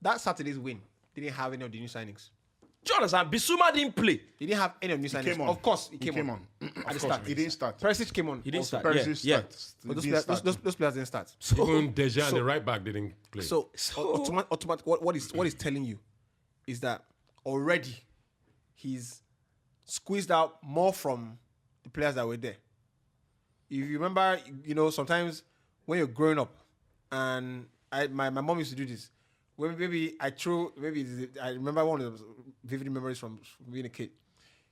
That Saturday's win didn't have any of the new signings. Do you understand? Bissouma didn't play. He didn't have any of the new signings. came on. Of course, he He came on. At the the start. start. He didn't start. Perisic came on. He didn't also. start. Perisic Yeah. starts. But those He players, didn't start. those players didn't start. Even Deja and the right back didn't play. So, what is telling you is that already he's squeezed out more from the players that were there. If you remember, sometimes when you're growing up, and my mom used to do this. When I remember one of the vivid memories from being a kid.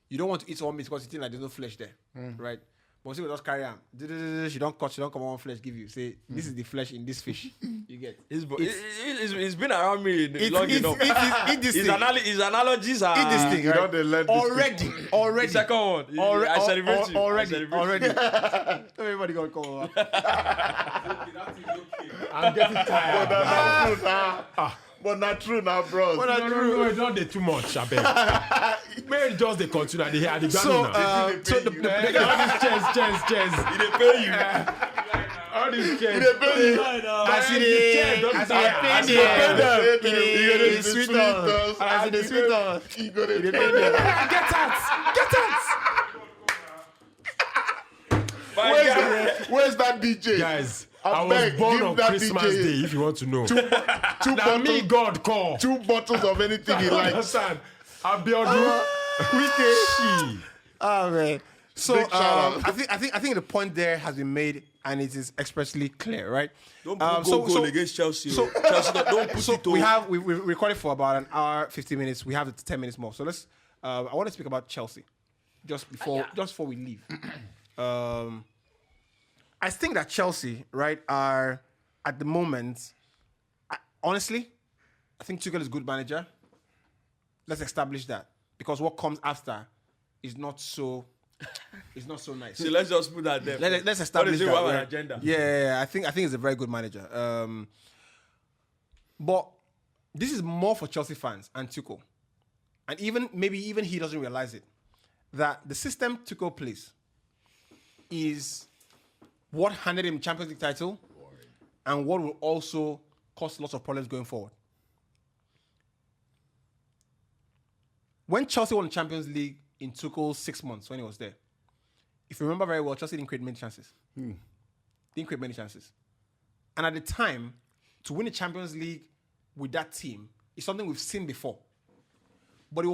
You don't want to eat all meat because you think like there's no flesh there, right? But she will just carry on. She don't come on flesh, give you. Say, this is the flesh in this fish. You get. It's been around me long enough. Eat this thing. His analogies are... Eat this thing, You right? know they learn this Already. The second one. I celebrate you. Already. Everybody gonna come over. I'm getting tired. But not true now, bro. No, it's not the too much, I beg. Maybe just the continue at the ground So, now. all So the all these chairs. They pay you. All these chairs. I see the sweet Where's that DJ? Guys, I I was beg, born give on that Christmas DJ Day, if you want to know. Two Now me, bottles, God call. 2 bottles of anything he You likes. understand? Abiodun, Wike. Oh man. So Big shout out. I think the point there has been made and it is expressly clear, right? Don't put goal against Chelsea. so- Chelsea, don't put it on. we recorded for about an hour, 15 minutes. We have 10 minutes more. So let's. I want to speak about Chelsea, just before we leave. I think that Chelsea, right, are at the moment. Honestly, I think Tuchel is a good manager. Let's establish that because what comes after is not so. It's not so nice. So let's just put that there. Let's establish What is it that. about right? an agenda? Yeah, I think he's a very good manager. But this is more for Chelsea fans and Tuchel, and maybe even he doesn't realize it, that the system Tuchel plays is what handed him Champions League title, and what will also cause lots of problems going forward. When Chelsea won the Champions League in Tuchel's 6 months when he was there, if you remember very well, Chelsea didn't create many chances. Didn't create many chances. And at the time, to win the Champions League with that team is something we've seen before. But it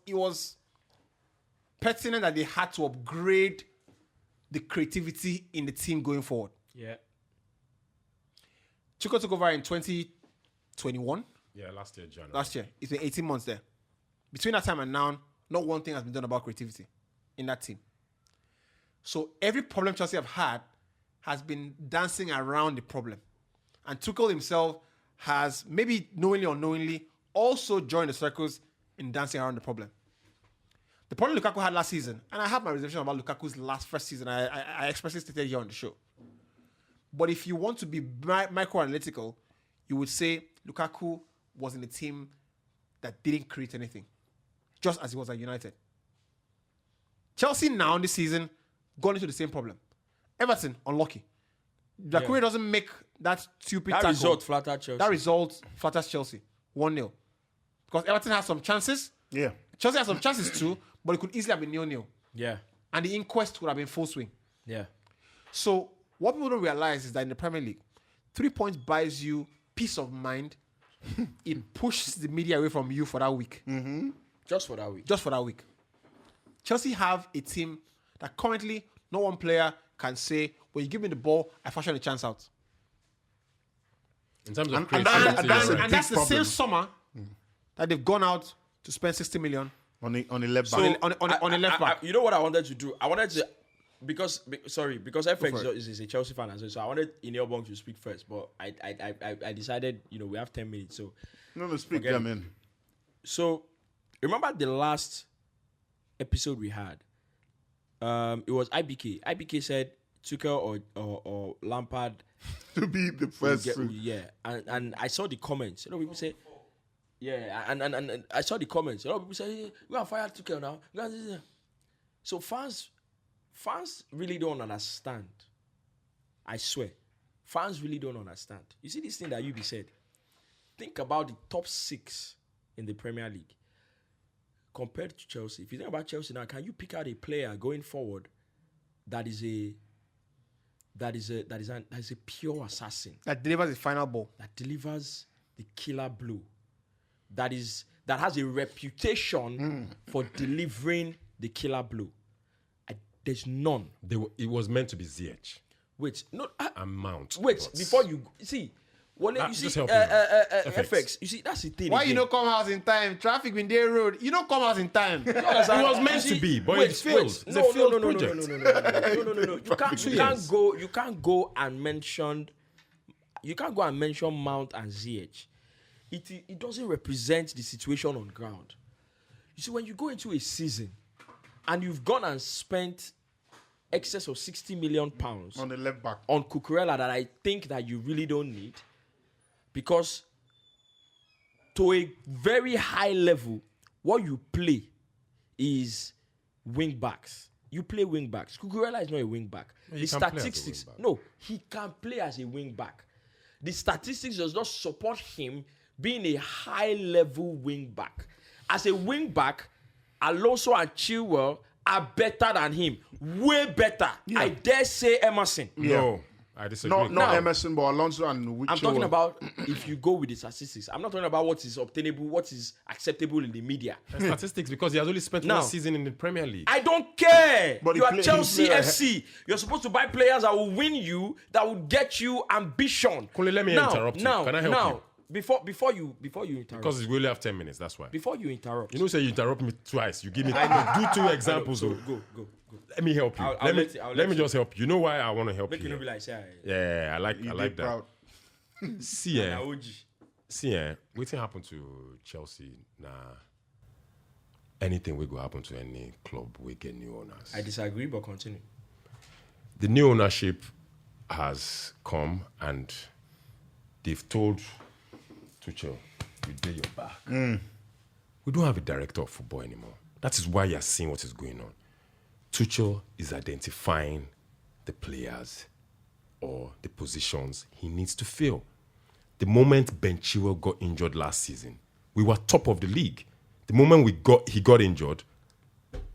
was pertinent that they had to upgrade the creativity in the team going forward. Yeah. Tuchel took over in 2021. Yeah, last year, January. Last year. It's been 18 months there. Between that time and now, not one thing has been done about creativity in that team. So every problem Chelsea have had has been dancing around the problem. And Tuchel himself has, maybe knowingly or unknowingly, also joined the circles in dancing around the problem. The problem Lukaku had last season, and I have my reservation about Lukaku's first season, I expressly stated here on the show. But if you want to be micro-analytical, you would say Lukaku was in a team that didn't create anything, just as he was at United. Chelsea now this season gone into the same problem. Everton, unlucky. Lukaku doesn't make that stupid That tackle. result flattered Chelsea. That result flatters Chelsea 1-0. Because Everton has some chances. Yeah. Chelsea has some chances too, but it could easily have been 0-0. Yeah. And the inquest would have been full swing. Yeah. So what people don't realize is that in the Premier League, 3 points buys you peace of mind. It pushes the media away from you for that week. Just for that week. Just for that week. Chelsea have a team that currently no one player can say, when you give me the ball, I fashion a chance out. In terms of And creativity, that's you're a right. That's the problem. same summer that they've gone out to spend 60 million On the left on back. a left back. You know what I wanted to do? I wanted to, because FX for is a Chelsea fan as well, so I wanted Ineobong to speak first, but I decided, we have 10 minutes, so. No, speak Forget them it. in. So, remember the last episode we had? It was IBK. IBK said Tuchel or Lampard To be the will first. get, and I saw the comments. People say, yeah, and I saw the comments. People say, hey, we're gonna fire Tuchel now. So fans really don't understand. I swear, fans really don't understand. You see this thing that Yubi said. Think about the top 6 in the Premier League compared to Chelsea. If you think about Chelsea now, can you pick out a player going forward that is a pure assassin, That delivers the final ball. that delivers the killer blow, that is that has a reputation for delivering the killer blow. There's none. It was meant to be Ziyech Wait, no. and Mount. Wait, but- before you see, Wale, you just see, help me. FX. You see, that's the thing. Why again. you don't come out in time? Traffic in their road. You don't come out in time. You understand? It was meant You see, to be, but wait, it failed. wait. It's a failed no, project. no. You can't years. go. You can't go and mention. You can't go and mention Mount and Ziyech. It doesn't represent the situation on ground. You see, when you go into a season and you've gone and spent excess of 60 million pounds On the left back. on Cucurella that I think that you really don't need, because to a very high level, what you play is wing backs. You play wing backs. Cucurella is not a wing back. He The can play as a statistics, wing back. no, he can play as a wing back. The statistics does not support him being a high level wing back. As a wing back, Alonso and Chilwell are better than him. Way better. I dare say Emerson. No, I disagree. Not Now- Emerson, but Alonso and I'm talking about if you go with the statistics. I'm not talking about what is obtainable, what is acceptable in the media. Statistics, because he has only spent Now- one season in the Premier League. I don't care. But he You are play- Chelsea he play- FC. You're supposed to buy players that will win you, that will get you ambition. Kunle, let me interrupt you. Can I help you? Before you interrupt. Because we only have 10 minutes, that's why. Before you interrupt. You know, say you interrupt me twice. You give me do two examples. So though. go. Let me help you. I'll let me let you. just help you. You know why I want to help Make you you? not be like, say, Yeah, I like that. proud. See, na OG. waiting happen to Chelsea. Nah, anything will go happen to any club. We get new owners. I disagree, but continue. The new ownership has come and they've told Tuchel, you do your back. We don't have a director of football anymore. That is why you're seeing what is going on. Tuchel is identifying the players or the positions he needs to fill. The moment Ben Chilwell got injured last season, we were top of the league. The moment he got injured,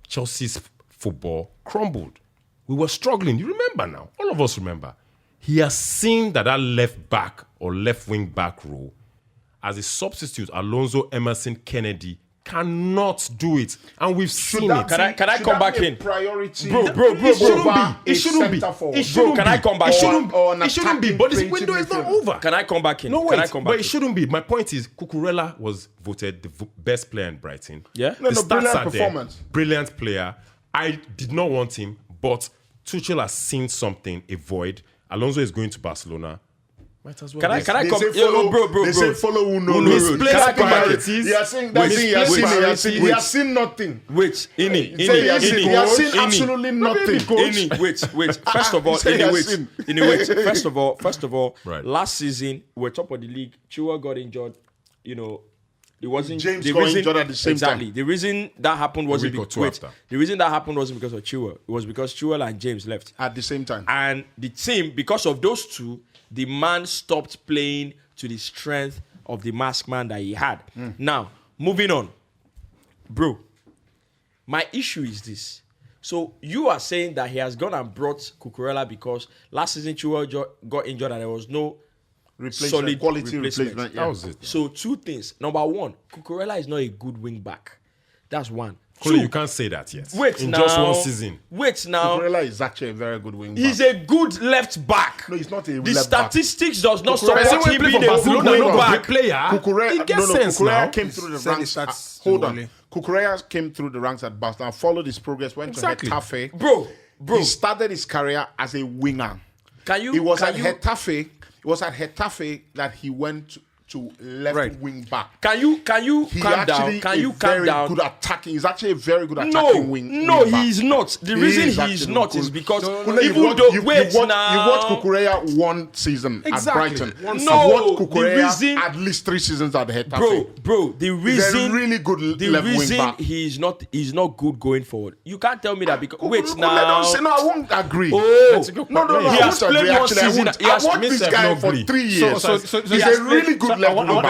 Chelsea's football crumbled. We were struggling. You remember now. All of us remember. He has seen that left back or left wing back role as a substitute, Alonso, Emerson, Kennedy cannot do it. And we've seen it. Can I Should come that back be a in? Priority. Bro, over it shouldn't be. centre forward? It shouldn't can be. I come back It in? shouldn't, Or an it shouldn't be. attacking But this creative window is not midfielder. over. Can I come back in? No, Can I wait, come but back it in? shouldn't be. My point is, Cucurella was voted the best player in Brighton. Yeah? No, The brilliant stats are there. performance. Brilliant player. I did not want him, but Tuchel has seen something, a void. Alonso is going to Barcelona. Might as well. Can I Yes. come? They Yo, say bro. They say follow who know Misplaced road. Can I come back in? priorities. He has seen that thing. He has Misplaced seen. He has priorities. seen. He has seen nothing. Wait, Say he has seen. He has seen absolutely nothing. Wait. First of all, Say he has seen. First of all, Right. last season we're top of the league. Chua got injured. You know, it wasn't James the got reason, injured at the same exactly. time. The reason that happened wasn't week or because two after. the reason that happened wasn't because of Chua. It was because Chua and James left. At the same time. And the team, because of those two, the man stopped playing to the strength of the masked man that he had. Now, moving on. Bro, my issue is this. So you are saying that he has gone and brought Cucurella because last season Chua got injured and there was no solid Quality replacement. replacement. That was it. So two things. Number one, Cucurella is not a good wing back. That's one. Cole, Two, you can't say that yet. wait in now. just one season. Wait now. Cucurella is actually a very good wing back. He's a good left back. No, he's not a The left back. statistics does not Cucurella- support When him he play being for a good Barcelona, wing no back. great player. Cucurella, He gets sense Cucurella now. came through the Send ranks. the stats Hold to on. Wale. Cucurella came through the ranks at Barcelona, followed his progress, went Exactly. to Getafe. Bro, He started his career as a winger. can you? It was can at you, Getafe. It was at Getafe that he went to left Right. wing back. Can you He calm down? actually Can you is calm very down? good attacking. He's actually a very good No, attacking wing. no, wing back. he is not. The He reason is he is actually not good. is because Kunle, even you watch- though you wait watch, now, you watch Cucurella one season Exactly. at Brighton. One season. I've No, watched the Cucurella reason- at least 3 seasons at Getafe. bro, the reason really good the left wing reason back. he's not good going forward. You can't tell me that because wait Kunle, now. don't say, no, I won't agree. Oh, That's a good No, point. I He won't has played agree, one actually, I season. won't. He has I watched missed this a guy no for agree. 3 years. So He's he a has really played- good so left wing back. I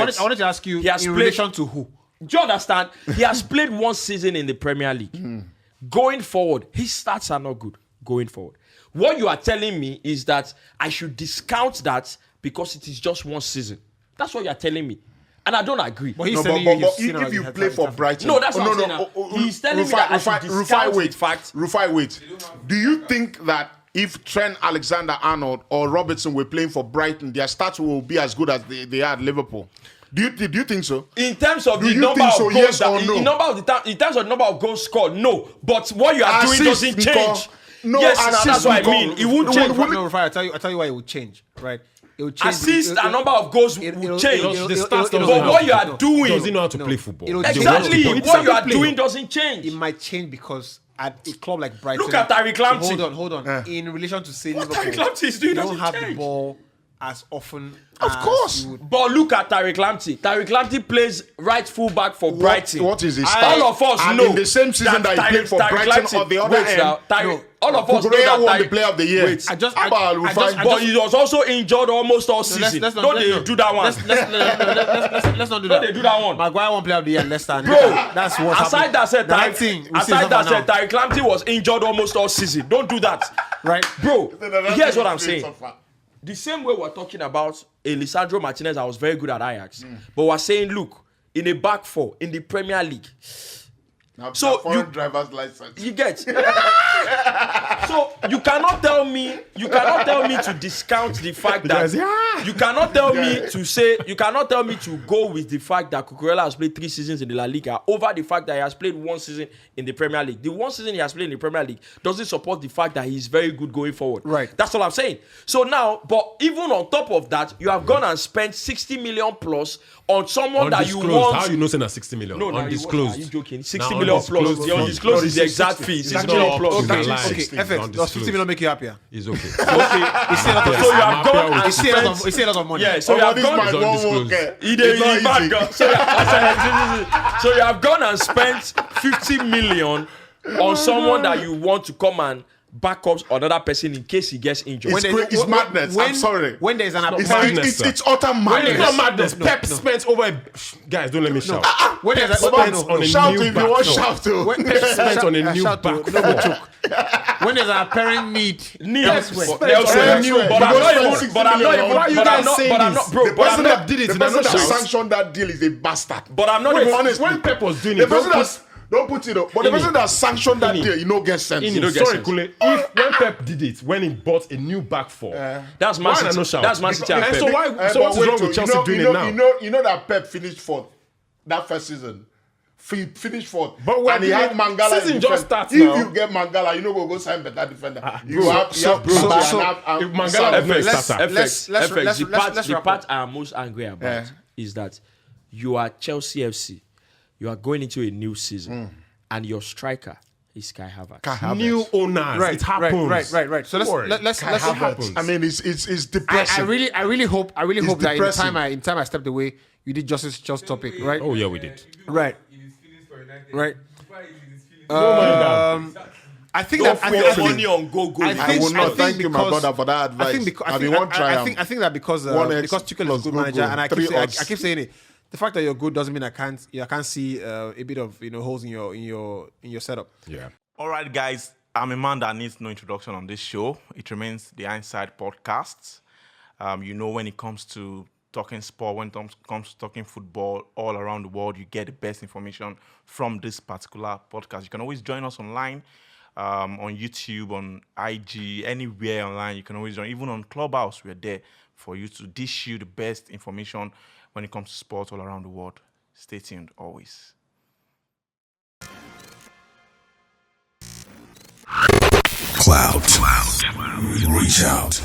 vex. wanted to ask you He has in played- relation to who? Do you understand? He has played one season in the Premier League. Going forward, his stats are not good. Going forward, what you are telling me is that I should discount that because it is just one season. That's what you are telling me. And I don't agree. But he's No, telling but you, he's seen if you how play it's for happened. Brighton, No, that's what I'm saying now. He's telling me that I should discount the fact. Rufai, wait. Do you think that if Trent Alexander-Arnold or Robertson were playing for Brighton, their stats will be as good as they are at Liverpool? Do you think so? In terms of Do the you number think of so, goals, yes that, or no? in terms of the number of goals scored, no. But what you are doing Assist, doesn't because- change. No, yes, assist, that's what I because- mean. It won't change. No, Rufai, I tell you why it will change, right? It will change. Assist and number of goals will change. The stats doesn't But have what to- you are doing, Does he know how to play football? It'll They change. want to exactly play. what you are Play. doing doesn't change. It might change because at a club like Brighton, Look at Tariq Lamptey. Hold on. In relation to say What Liverpool, Tariq Lamptey is doing you don't doesn't have the change. ball as often. Of as course. you would. But look at Tariq Lamptey. Tariq Lamptey plays right full back for Brighton. What is his All style? of us And know in the same season that he played for Brighton, on the other wait, end, now, all of us know Kukurea that won the Tariq- Player of the Year. Wait, I just- How about I Rufai? just- but he was also injured almost all So season. Don't they do that one? Let's not do that. Don't they do that one? Maguire won't play of the year. Leicester. Bro, that's what aside happened. that said, The right thing. We see aside that it's said, over Tariq Lamptey was injured almost all season. Don't do that, right? bro. That's Here's the what I'm experience saying. so far. The same way we're talking about Lisandro Martinez, I was very good at Ajax, but we're saying, look, in a back four in the Premier League, Now, So foreign you- driver's license. you get. So you cannot tell me to discount the fact that you cannot tell me to go with the fact that Cucurella has played 3 seasons in the La Liga over the fact that he has played 1 season in the Premier League. The 1 season he has played in the Premier League doesn't support the fact that he's very good going forward. Right. That's all I'm saying. So now, but even on top of that, you have gone and spent 60 million plus on someone that you Undisclosed. want. How you know saying that 60 million? No, undisclosed. Are you joking? 60 Now, million plus. undisclosed. The undisclosed is the exact fee. 60 million plus. Okay. Okay, Line. okay. 16, FX, does undisclosed. 50 million make you happier? It's okay. You see a lot of, So you have gone and you see a lot of, spent. you see a lot of money. Yeah, so you have this gone. man won't undisclosed. work, eh? He It's not mad easy. girl. So you have gone and spent 50 million on someone that you want to come and back up another person in case he gets injured. It's madness. I'm sorry. When there's an It's, apparent, it's utter It's madness. not madness. Pep spent over. Guys, don't let me shout. when there's Pep an spent on a Shout new if you want back four. shout to. when, Pep spent on a new shout to- back no, four. no joke. When there's an apparent need, Need elsewhere. elsewhere. Elsewhere. But I'm not Because even. But I'm not million. even. Why are you But I'm guys not. saying But I'm this? not. Bro. The But I'm person not. that did it the in person another that shout. sanctioned that deal is a bastard. But I'm not Wait, even. honestly. When Pep was doing The it, person don't that's don't put it up. But the person that sanctioned that deal, you know, gets sense. In don't it. get Sorry, sense. Kule. If when Pep did it, when he bought a new back four, That's why Man no City. shout? That's Man City and And Pep. so why? But So what is wait wrong till- with Chelsea doing it now? You know that Pep finished fourth that first season. Finished fourth. But we're and he had doing- Mangala. season in just defense. starts If now. you get Mangala, you know go sign better defender. You bro, have Baba so- and if Mangala Salah. was not a let's- starter. let's- FX, let's the wrap part up. I'm most angry about Yeah. is that you are Chelsea FC. You are going into a new season, and your striker is Kai Havertz. New owners. Right, It happens. right. So let's Kai wrap up. Havertz. I mean, it's I depressing. really hope that depressing. in time I stepped away, you did justice to Chelsea topic, right? Oh yeah, we did. Right, In his feelings for United. right. Before he is his feelings. I think Don't that put Your your money on go. I I think- will not. think Thank you, my because- brother, for that advice. I think because I mean, one try. I think that because 1x because Tuchel is a plus good no manager, goal, and I 3 keep odds. saying it. The fact that you're good doesn't mean I can't see a bit of holes in your setup. Yeah. All right, guys. I'm a man that needs no introduction on this show. It remains the Inside Podcast. When it comes to talking sport, when it comes to talking football all around the world, you get the best information from this particular podcast. You can always join us online, on YouTube, on IG, anywhere online. You can always join. Even on Clubhouse, we're there for you to dish you the best information when it comes to sport all around the world. Stay tuned always. Cloud. Reach out.